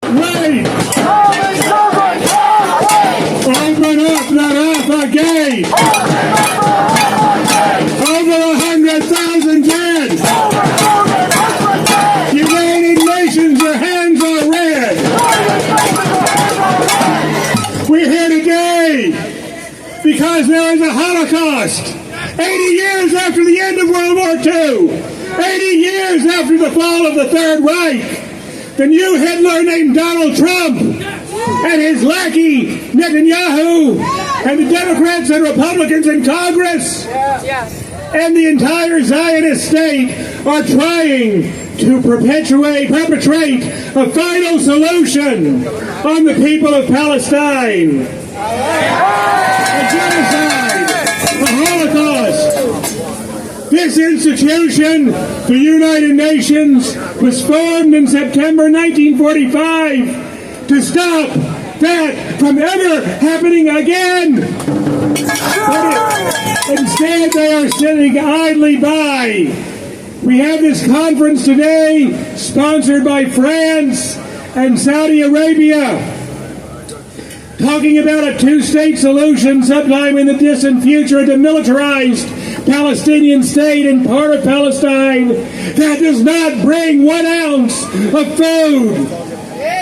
Wait! Open up the Rafah gate! Over 100,000 dead! United Nations, your hands are red! We're here today because there is a Holocaust 80 years after the end of World War II, 80 years after the fall of the Third Reich. The new Hitler named Donald Trump and his lackey Netanyahu and the Democrats and Republicans in Congress and the entire Zionist state are trying to perpetrate a final solution on the people of Palestine. A genocide, a Holocaust. This institution, the United Nations, was formed in September 1945 to stop that from ever happening again. But instead, they are sitting idly by. We have this conference today, sponsored by France and Saudi Arabia, talking about a two-state solution sometime in the distant future, a demilitarized Palestinian state in part of Palestine that does not bring 1 ounce of food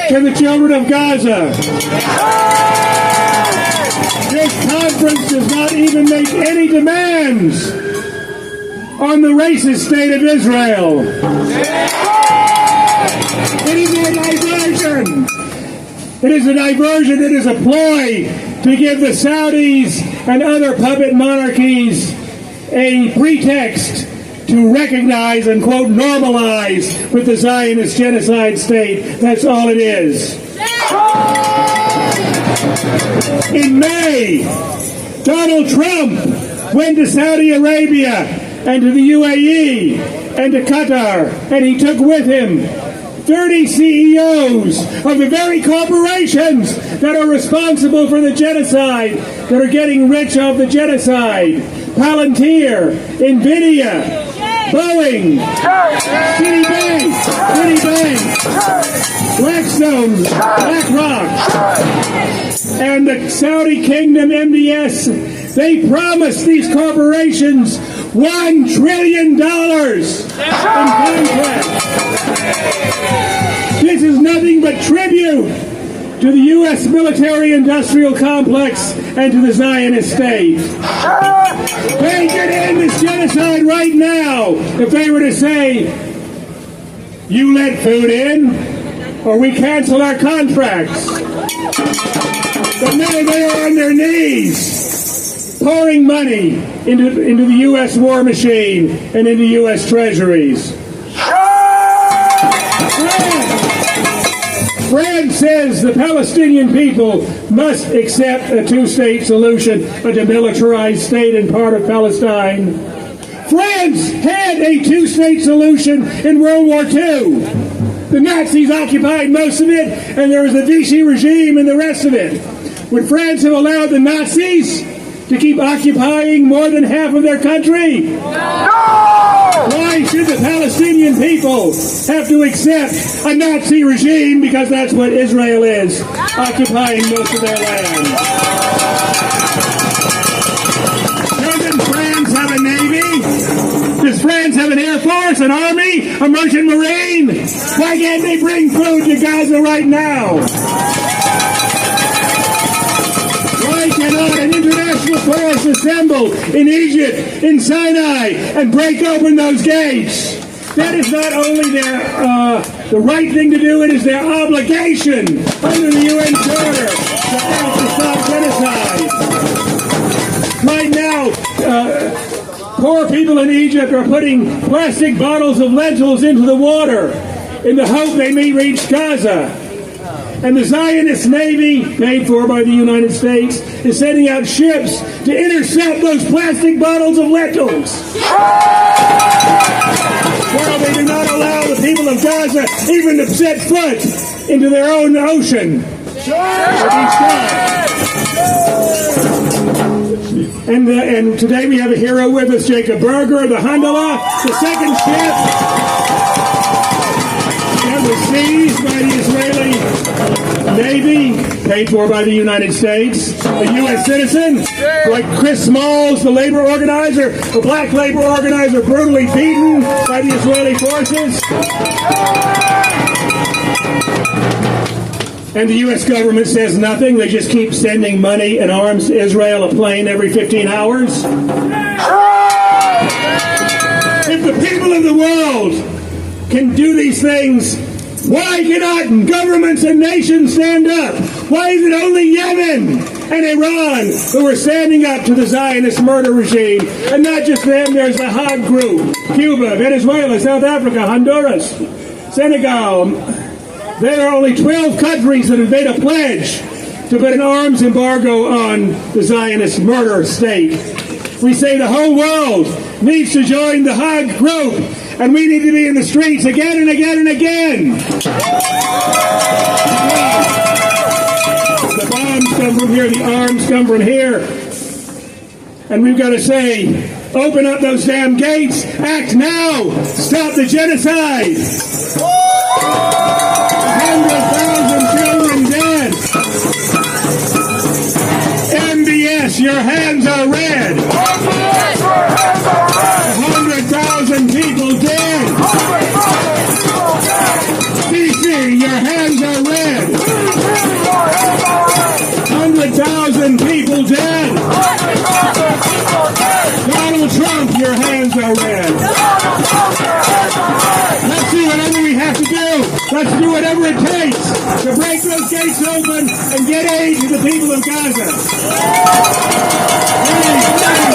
to the children of Gaza. This conference does not even make any demands on the racist state of Israel. It is a diversion. It is a diversion. It is a ploy to give the Saudis and other puppet monarchies a pretext to recognize and, quote, normalize with the Zionist genocide state. That's all it is. In May, Donald Trump went to Saudi Arabia and to the UAE and to Qatar, and he took with him 30 CEOs of the very corporations that are responsible for the genocide, that are getting rich off the genocide. Palantir, NVIDIA, Boeing, Citibank, Blackstone, BlackRock, and the Saudi Kingdom MDS. They promised these corporations $1 trillion in contracts. This is nothing but tribute to the U.S. military-industrial complex and to the Zionist state. They could end this genocide right now if they were to say, you let food in, or we cancel our contracts. But now they are on their knees, pouring money into the U.S. war machine and into U.S. treasuries. France says the Palestinian people must accept a two-state solution, a demilitarized state in part of Palestine. France had a two-state solution in World War II. The Nazis occupied most of it, and there was the Vichy regime in the rest of it. Would France have allowed the Nazis to keep occupying more than half of their country? No! Why should the Palestinian people have to accept a Nazi regime, because that's what Israel is, occupying most of their land? Doesn't France have a navy? Does France have an air force, an army, a merchant marine? Why can't they bring food to Gaza right now? Why cannot an international force assemble in Egypt, in Sinai, and break open those gates? That is not only the right thing to do, it is their obligation under the UN Charter to stop genocide. Right now, poor people in Egypt are putting plastic bottles of lentils into the water in the hope they may reach Gaza. And the Zionist Navy, paid for by the United States, is sending out ships to intercept those plastic bottles of lentils. While they do not allow the people of Gaza even to set foot into their own ocean. And today we have a hero with us, Jacob Berger, the Handala, the second ship that was seized by the Israeli paid for by the United States, a U.S. citizen, like Chris Smalls, the labor organizer, the black labor organizer brutally beaten by the Israeli forces. And the U.S. government says nothing. They just keep sending money and arms to Israel, a plane every 15 hours. If the people of the world can do these things, why cannot governments and nations stand up? Why is it only Yemen and Iran who are standing up to the Zionist murder regime? And not just them, there's the Haag Group, Cuba, Venezuela, South Africa, Honduras, Senegal. There are only 12 countries that have made a pledge to put an arms embargo on the Zionist murder state. We say the whole world needs to join the Haag Group, and we need to be in the streets again and again and again. The bombs come from here, the arms come from here. And we've got to say, open up those damn gates, act now, stop the genocide. 100,000 children dead. MBS, your hands are red. 100,000 people dead. DC, your hands are red. 100,000 people dead. Donald Trump, your hands are red. Let's do whatever we have to do. Let's do whatever it takes to break those gates open and get aid to the people of Gaza. Hey,